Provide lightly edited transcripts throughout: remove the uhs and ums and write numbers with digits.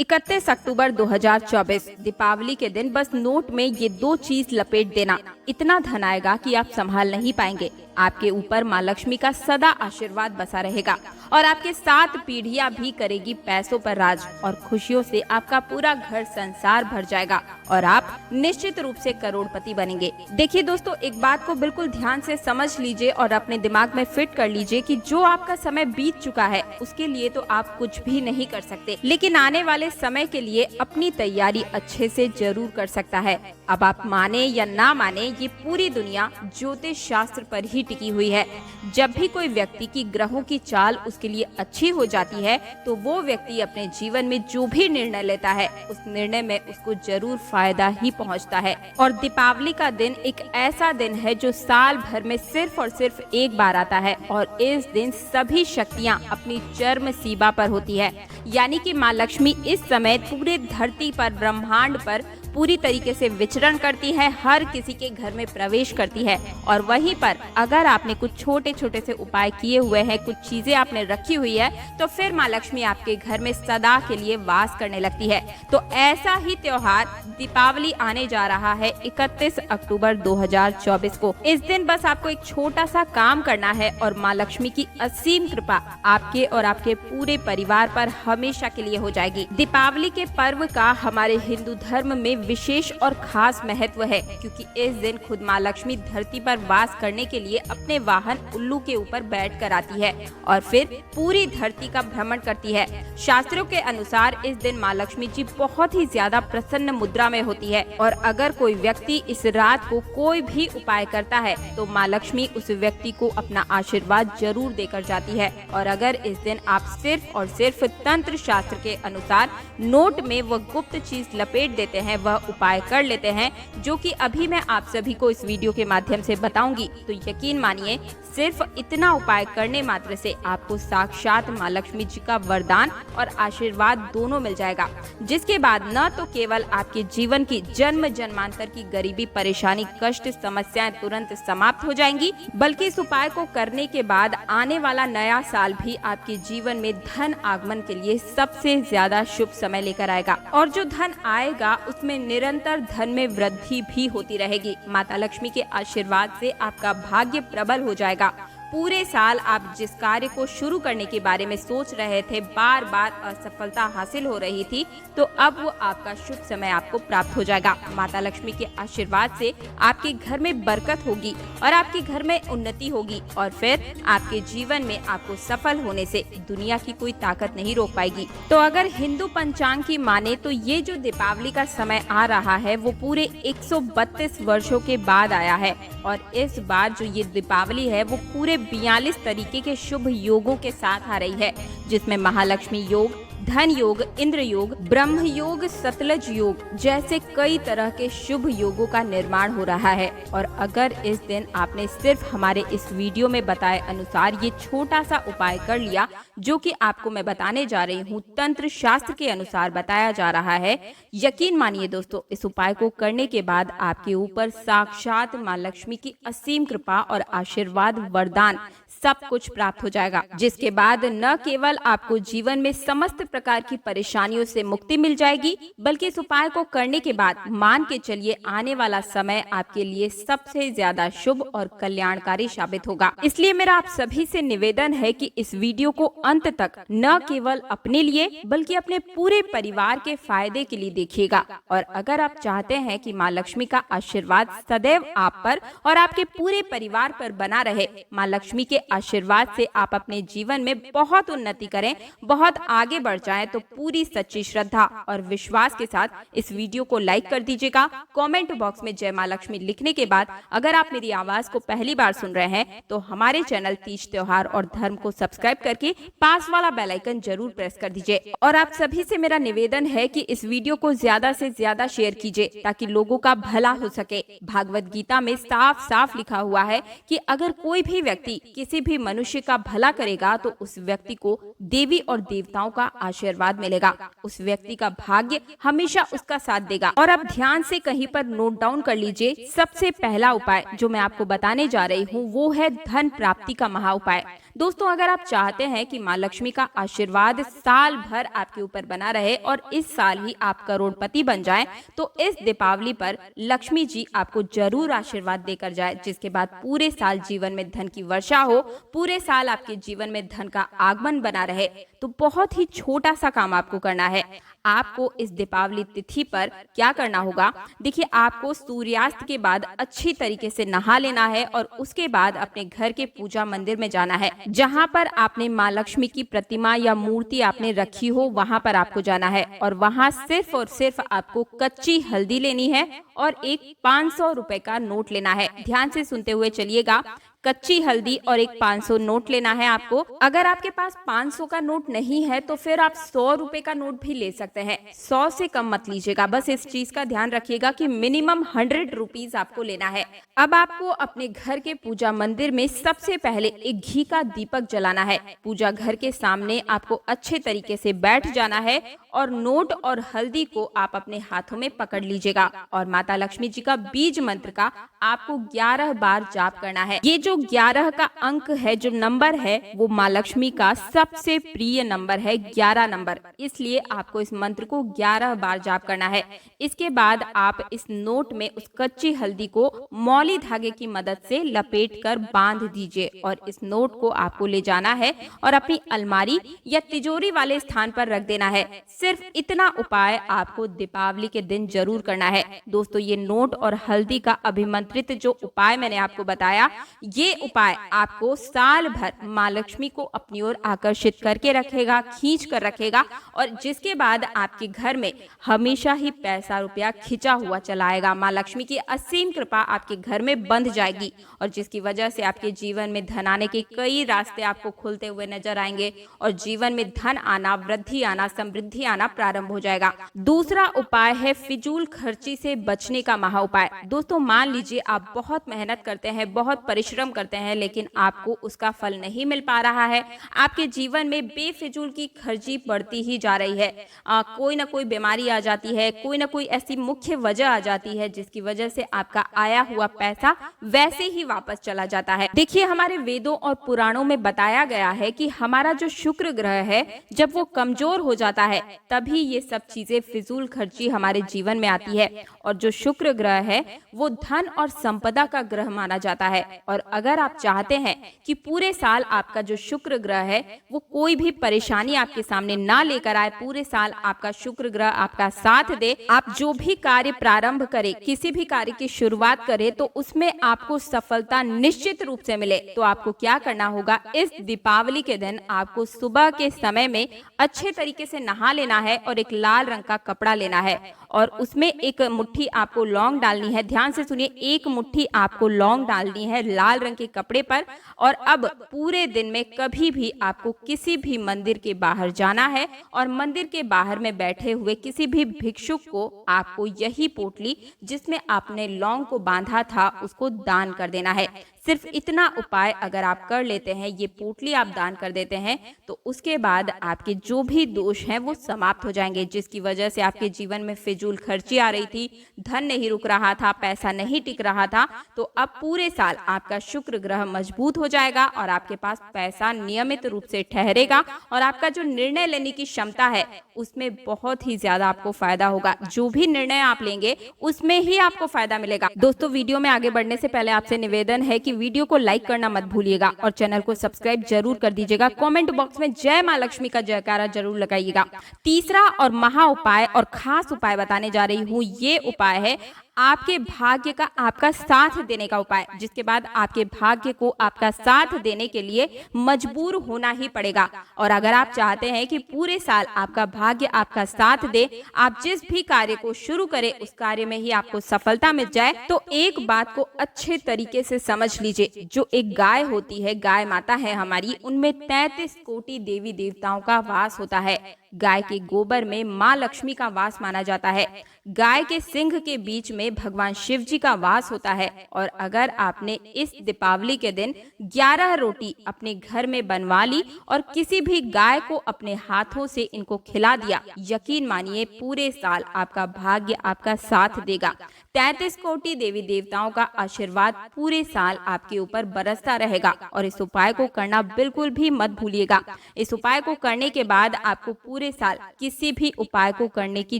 31 अक्टूबर 2024 दीपावली के दिन बस नोट में ये दो चीज लपेट देना, इतना धन आएगा कि आप संभाल नहीं पाएंगे। आपके ऊपर माँ लक्ष्मी का सदा आशीर्वाद बसा रहेगा और आपके 7 पीढ़ियां भी करेगी पैसों पर राज और खुशियों से आपका पूरा घर संसार भर जाएगा और आप निश्चित रूप से करोड़पति बनेंगे। देखिए दोस्तों, एक बात को बिल्कुल ध्यान से समझ लीजिए और अपने दिमाग में फिट कर लीजिए कि जो आपका समय बीत चुका है उसके लिए तो आप कुछ भी नहीं कर सकते, लेकिन आने वाले समय के लिए अपनी तैयारी अच्छे से जरूर कर सकता है। अब आप माने या ना माने, ये पूरी दुनिया ज्योतिष शास्त्र पर ही टिकी हुई है। जब भी कोई व्यक्ति की ग्रहों की चाल उसके लिए अच्छी हो जाती है तो वो व्यक्ति अपने जीवन में जो भी निर्णय लेता है उस निर्णय में उसको जरूर फायदा ही पहुंचता है। और दीपावली का दिन एक ऐसा दिन है जो साल भर में सिर्फ और सिर्फ एक बार आता है और इस दिन सभी शक्तियां अपनी चरम सीमा पर होती है। यानी कि माँ लक्ष्मी इस समय पूरे धरती पर, ब्रह्मांड पर पूरी तरीके से विचरण करती है, हर किसी के घर में प्रवेश करती है। और वहीं पर अगर आपने कुछ छोटे छोटे से उपाय किए हुए हैं, कुछ चीजें आपने रखी हुई है, तो फिर माँ लक्ष्मी आपके घर में सदा के लिए वास करने लगती है। तो ऐसा ही त्योहार दीपावली आने जा रहा है 31 अक्टूबर 2024 को। इस दिन बस आपको एक छोटा सा काम करना है और माँ लक्ष्मी की असीम कृपा आपके और आपके पूरे परिवार पर हमेशा के लिए हो जाएगी। दीपावली के पर्व का हमारे हिंदू धर्म में विशेष और खास महत्व है, क्योंकि इस दिन खुद माँ लक्ष्मी धरती पर वास करने के लिए अपने वाहन उल्लू के ऊपर बैठ कर आती है और फिर पूरी धरती का भ्रमण करती है। शास्त्रों के अनुसार इस दिन माँ लक्ष्मी जी बहुत ही ज्यादा प्रसन्न मुद्रा में होती है और अगर कोई व्यक्ति इस रात को कोई भी उपाय करता है तो माँ लक्ष्मी उस व्यक्ति को अपना आशीर्वाद जरूर देकर जाती है। और अगर इस दिन आप सिर्फ और सिर्फ तंत्र शास्त्र के अनुसार नोट में वह गुप्त चीज लपेट देते हैं, वह उपाय कर लेते हैं जो कि अभी मैं आप सभी को इस वीडियो के माध्यम से बताऊंगी, तो यकीन मानिए सिर्फ इतना उपाय करने मात्र से आपको साक्षात माँ लक्ष्मी जी का वरदान और आशीर्वाद दोनों मिल जाएगा, जिसके बाद न तो केवल आपके जीवन की जन्म जन्मांतर की गरीबी, परेशानी, कष्ट, समस्याएं तुरंत समाप्त हो जाएंगी, बल्कि इस उपाय को करने के बाद आने वाला नया साल भी आपके जीवन में धन आगमन के लिए सबसे ज्यादा शुभ समय लेकर आएगा। और जो धन आएगा उसमें निरंतर धन में वृद्धि भी होती रहेगी। माता लक्ष्मी के आशीर्वाद से आपका भाग्य प्रबल हो जाएगा। पूरे साल आप जिस कार्य को शुरू करने के बारे में सोच रहे थे, बार बार असफलता हासिल हो रही थी, तो अब वो आपका शुभ समय आपको प्राप्त हो जाएगा। माता लक्ष्मी के आशीर्वाद से आपके घर में बरकत होगी और आपके घर में उन्नति होगी और फिर आपके जीवन में आपको सफल होने से दुनिया की कोई ताकत नहीं रोक पाएगी। तो अगर हिंदू पंचांग की माने तो ये जो दीपावली का समय आ रहा है वो पूरे 132 वर्षों के बाद आया है और इस बार जो ये दीपावली है वो पूरे 42 तरीके के शुभ योगों के साथ आ रही है, जिसमें महालक्ष्मी योग, धन योग, इंद्र योग, ब्रह्म योग, सतलज योग जैसे कई तरह के शुभ योगों का निर्माण हो रहा है। और अगर इस दिन आपने सिर्फ हमारे इस वीडियो में बताए अनुसार ये छोटा सा उपाय कर लिया, जो कि आपको मैं बताने जा रही हूँ तंत्र शास्त्र के अनुसार बताया जा रहा है, यकीन मानिए दोस्तों, इस उपाय को करने के बाद आपके ऊपर साक्षात माँ लक्ष्मी की असीम कृपा और आशीर्वाद, वरदान सब कुछ प्राप्त हो जाएगा, जिसके बाद न केवल आपको जीवन में समस्त प्रकार की परेशानियों से मुक्ति मिल जाएगी, बल्कि इस उपाय को करने के बाद मान के चलिए आने वाला समय आपके लिए सबसे ज्यादा शुभ और कल्याणकारी साबित होगा। इसलिए मेरा आप सभी से निवेदन है कि इस वीडियो को अंत तक न केवल अपने लिए बल्कि अपने पूरे परिवार के फायदे के लिए देखिएगा। और अगर आप चाहते हैं कि माँ लक्ष्मी का आशीर्वाद सदैव आप पर और आपके पूरे परिवार पर बना रहे, माँ लक्ष्मी के आशीर्वाद से आप अपने जीवन में बहुत उन्नति करें, बहुत आगे बढ़ जाएं, तो पूरी सच्ची श्रद्धा और विश्वास के साथ इस वीडियो को लाइक कर दीजिएगा। कमेंट बॉक्स में जय माँ लक्ष्मी लिखने के बाद अगर आप मेरी आवाज को पहली बार सुन रहे हैं तो हमारे चैनल तीज त्योहार और धर्म को सब्सक्राइब करके पास वाला बेल आइकन जरूर प्रेस कर दीजिए। और आप सभी से मेरा निवेदन है कि इस वीडियो को ज्यादा से ज्यादा शेयर कीजिए ताकि लोगों का भला हो सके। भागवत गीता में साफ साफ लिखा हुआ है कि अगर कोई भी व्यक्ति किसी भी मनुष्य का भला करेगा तो उस व्यक्ति को देवी और देवताओं का आशीर्वाद मिलेगा, उस व्यक्ति का भाग्य हमेशा उसका साथ देगा। और अब ध्यान से कहीं पर नोट डाउन कर लीजिए, सबसे पहला उपाय जो मैं आपको बताने जा रही हूँ वो है धन प्राप्ति का महा उपाय। दोस्तों, अगर आप चाहते हैं कि माँ लक्ष्मी का आशीर्वाद साल भर आपके ऊपर बना रहे और इस साल ही आप करोड़पति बन जाएं, तो इस दीपावली पर लक्ष्मी जी आपको जरूर आशीर्वाद देकर जाए, जिसके बाद पूरे साल जीवन में धन की वर्षा हो, पूरे साल आपके जीवन में धन का आगमन बना रहे। तो बहुत ही छोटा सा काम आपको करना है। आपको इस दीपावली तिथि पर क्या करना होगा, देखिए, आपको सूर्यास्त के बाद अच्छी तरीके से नहा लेना है और उसके बाद अपने घर के पूजा मंदिर में जाना है। जहाँ पर आपने माँ लक्ष्मी की प्रतिमा या मूर्ति आपने रखी हो, वहाँ पर आपको जाना है और वहाँ सिर्फ और सिर्फ आपको कच्ची हल्दी लेनी है और एक 500 रुपए का नोट लेना है। ध्यान से सुनते हुए चलिएगा, कच्ची हल्दी और एक 500 नोट लेना है आपको। अगर आपके पास 500 का नोट नहीं है तो फिर आप 100 रुपए का नोट भी ले सकते हैं। 100 से कम मत लीजिएगा, बस इस चीज का ध्यान रखिएगा कि मिनिमम 100 रुपीज आपको लेना है। अब आपको अपने घर के पूजा मंदिर में सबसे पहले एक घी का दीपक जलाना है। पूजा घर के सामने आपको अच्छे तरीके से बैठ जाना है और नोट और हल्दी को आप अपने हाथों में पकड़ लीजिएगा और माता लक्ष्मी जी का बीज मंत्र का आपको 11 बार जाप करना है। ये जो 11 का अंक है, जो नंबर है, वो माँ लक्ष्मी का सबसे प्रिय नंबर है, 11 नंबर। इसलिए आपको इस मंत्र को 11 बार जाप करना है। इसके बाद आप इस नोट में उस कच्ची हल्दी को मौली धागे की मदद से लपेट कर बांध दीजिए और इस नोट को आपको ले जाना है और अपनी अलमारी या तिजोरी वाले स्थान पर रख देना है। सिर्फ इतना उपाय आपको दीपावली के दिन जरूर करना है। दोस्तों, ये नोट और हल्दी का अभिमंत्रित जो उपाय मैंने आपको बताया, ये उपाय आपको साल भर माँ लक्ष्मी को अपनी ओर आकर्षित करके रखेगा, खींच कर रखेगा और जिसके बाद आपके घर में हमेशा ही पैसा रुपया खिंचा हुआ चला आएगा। माँ लक्ष्मी की असीम कृपा आपके घर में बंध जाएगी और जिसकी वजह से आपके जीवन में धन आने के कई रास्ते आपको खुलते हुए नजर आएंगे और जीवन में धन आना, वृद्धि आना, समृद्धि आना प्रारंभ हो जाएगा। दूसरा उपाय है फिजूल खर्ची से बचने का महा उपाय। दोस्तों, मान लीजिए आप बहुत मेहनत करते हैं, बहुत परिश्रम करते हैं, लेकिन आपको उसका फल नहीं मिल पा रहा है। आपके जीवन में बेफिजूल की खर्ची बढ़ती ही जा रही है। कोई ना कोई बीमारी आ जाती है, कोई ना कोई ऐसी मुख्य वजह आ जाती है जिसकी वजह से आपका आया हुआ पैसा वैसे ही वापस चला जाता है। देखिए, हमारे वेदों और पुराणों में बताया गया है कि हमारा जो शुक्र ग्रह है, जब वो कमजोर हो जाता है तभी ये सब चीजें फिजूल खर्ची हमारे जीवन में आती है। और जो शुक्र ग्रह है वो धन और संपदा का ग्रह माना जाता है। और अगर आप चाहते हैं कि पूरे साल आपका जो शुक्र ग्रह है वो कोई भी परेशानी आपके सामने ना लेकर आए, पूरे साल आपका शुक्र ग्रह आपका साथ दे, आप जो भी कार्य प्रारंभ करें, किसी भी कार्य की शुरुआत करें तो उसमें आपको सफलता निश्चित रूप से मिले, तो आपको क्या करना होगा, इस दीपावली के दिन आपको सुबह के समय में अच्छे तरीके से नहा लेना है और एक लाल रंग का कपड़ा लेना है और उसमें एक मुट्ठी आपको लौंग डालनी है। ध्यान से सुनिए, एक मुट्ठी आपको लौंग डालनी है लाल रंग के कपड़े पर। और अब पूरे दिन में कभी भी आपको किसी भी मंदिर के बाहर जाना है और मंदिर के बाहर में बैठे हुए किसी भी भिक्षुक को आपको यही पोटली जिसमें आपने लौंग को बांधा था उसको दान कर देना है। सिर्फ इतना उपाय अगर आप कर लेते हैं, ये पोटली आप दान कर देते हैं, तो उसके बाद आपके जो भी दोष हैं वो समाप्त हो जाएंगे, जिसकी वजह से आपके जीवन में फिजूल खर्ची आ रही थी, धन नहीं रुक रहा था, पैसा नहीं टिक रहा था। तो अब पूरे साल आपका शुक्र ग्रह मजबूत हो जाएगा और आपके पास पैसा नियमित रूप से ठहरेगा और आपका जो निर्णय लेने की क्षमता है उसमें बहुत ही ज्यादा आपको फायदा होगा। जो भी निर्णय आप लेंगे उसमें ही आपको फायदा मिलेगा। दोस्तों, वीडियो में आगे बढ़ने से पहले आपसे निवेदन है कि वीडियो को लाइक करना मत भूलिएगा और चैनल को सब्सक्राइब जरूर कर दीजिएगा। कमेंट बॉक्स में जय माँ लक्ष्मी का जयकारा जरूर लगाइएगा। तीसरा और महा उपाय और खास उपाय बताने जा रही हूँ। ये उपाय है आपके भाग्य का आपका साथ देने का उपाय, जिसके बाद आपके भाग्य को आपका साथ देने के लिए मजबूर होना ही पड़ेगा। और अगर आप चाहते हैं कि पूरे साल आपका भाग्य आपका साथ दे, आप जिस भी कार्य को शुरू करें उस कार्य में ही आपको सफलता मिल जाए, तो एक बात को अच्छे तरीके से समझ लीजिए। जो एक गाय होती है, गाय माता है हमारी, उनमें 33 कोटि देवी देवताओं का वास होता है। गाय के गोबर में माँ लक्ष्मी का वास माना जाता है। गाय के सिंग के बीच में भगवान शिव जी का वास होता है। और अगर आपने इस दीपावली के दिन 11 रोटी अपने घर में बनवा ली और किसी भी गाय को अपने हाथों से इनको खिला दिया, यकीन मानिए पूरे साल आपका भाग्य आपका साथ देगा। 33 कोटि देवी देवताओं का आशीर्वाद पूरे साल आपके ऊपर बरसता रहेगा। और इस उपाय को करना बिल्कुल भी मत भूलिएगा। इस उपाय को करने के बाद आपको पूरे साल किसी भी उपाय को करने की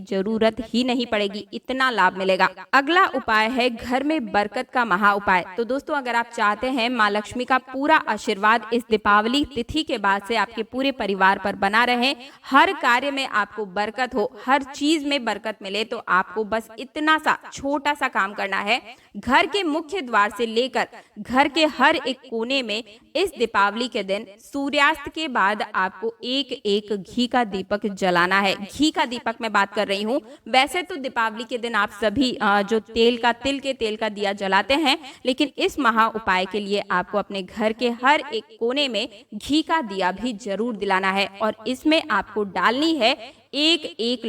जरूरत ही नहीं पड़ेगी, इतना लाभ मिलेगा। अगला उपाय है घर में बरकत का महा उपाय। तो दोस्तों, अगर आप चाहते हैं माँ लक्ष्मी का पूरा आशीर्वाद इस दीपावली तिथि के बाद से आपके पूरे परिवार पर बना रहे, हर कार्य में आपको बरकत हो, हर चीज में बरकत मिले, तो आपको बस इतना सा छोटा सा काम करना है। घर के मुख्य द्वार से लेकर घर के हर एक कोने में इस दीपावली के दिन सूर्यास्त के बाद आपको एक एक घी का दीपक जलाना है। घी का दीपक मैं बात कर रही हूँ। वैसे तो दीपावली के दिन आप सभी जो तिल के तेल का दिया जलाते हैं, लेकिन इस महा उपाय के लिए आपको अपने घर के हर एक कोने में घी का दिया भी जरूर दिलाना है। और इसमें आपको डालनी है एक एक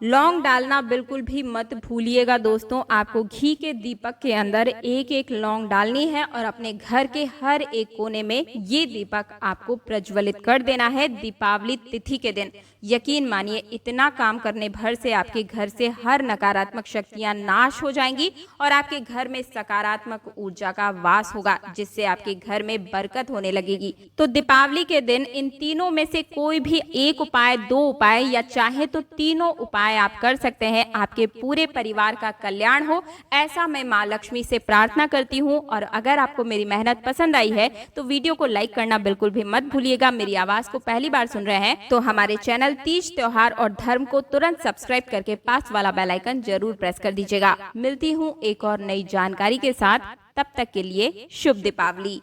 लौंग डालना बिल्कुल भी मत भूलिएगा दोस्तों। आपको घी के दीपक के अंदर एक एक लौंग डालनी है और अपने घर के हर एक कोने में ये दीपक आपको प्रज्वलित कर देना है दीपावली तिथि के दिन। यकीन मानिए इतना काम करने भर से आपके घर से हर नकारात्मक शक्तियां नाश हो जाएंगी और आपके घर में सकारात्मक ऊर्जा का वास होगा, जिससे आपके घर में बरकत होने लगेगी। तो दीपावली के दिन इन तीनों में से कोई भी एक उपाय, 2 उपाय या चाहे तो तीनों उपाय आप कर सकते हैं। आपके पूरे परिवार का कल्याण हो, ऐसा मैं माँ लक्ष्मी से प्रार्थना करती हूँ। और अगर आपको मेरी मेहनत पसंद आई है तो वीडियो को लाइक करना बिल्कुल भी मत भूलिएगा। मेरी आवाज को पहली बार सुन रहे हैं तो हमारे चैनल तीज त्योहार और धर्म को तुरंत सब्सक्राइब करके पास वाला बेल आइकन जरूर प्रेस कर दीजिएगा। मिलती हूँ एक और नई जानकारी के साथ, तब तक के लिए शुभ दीपावली।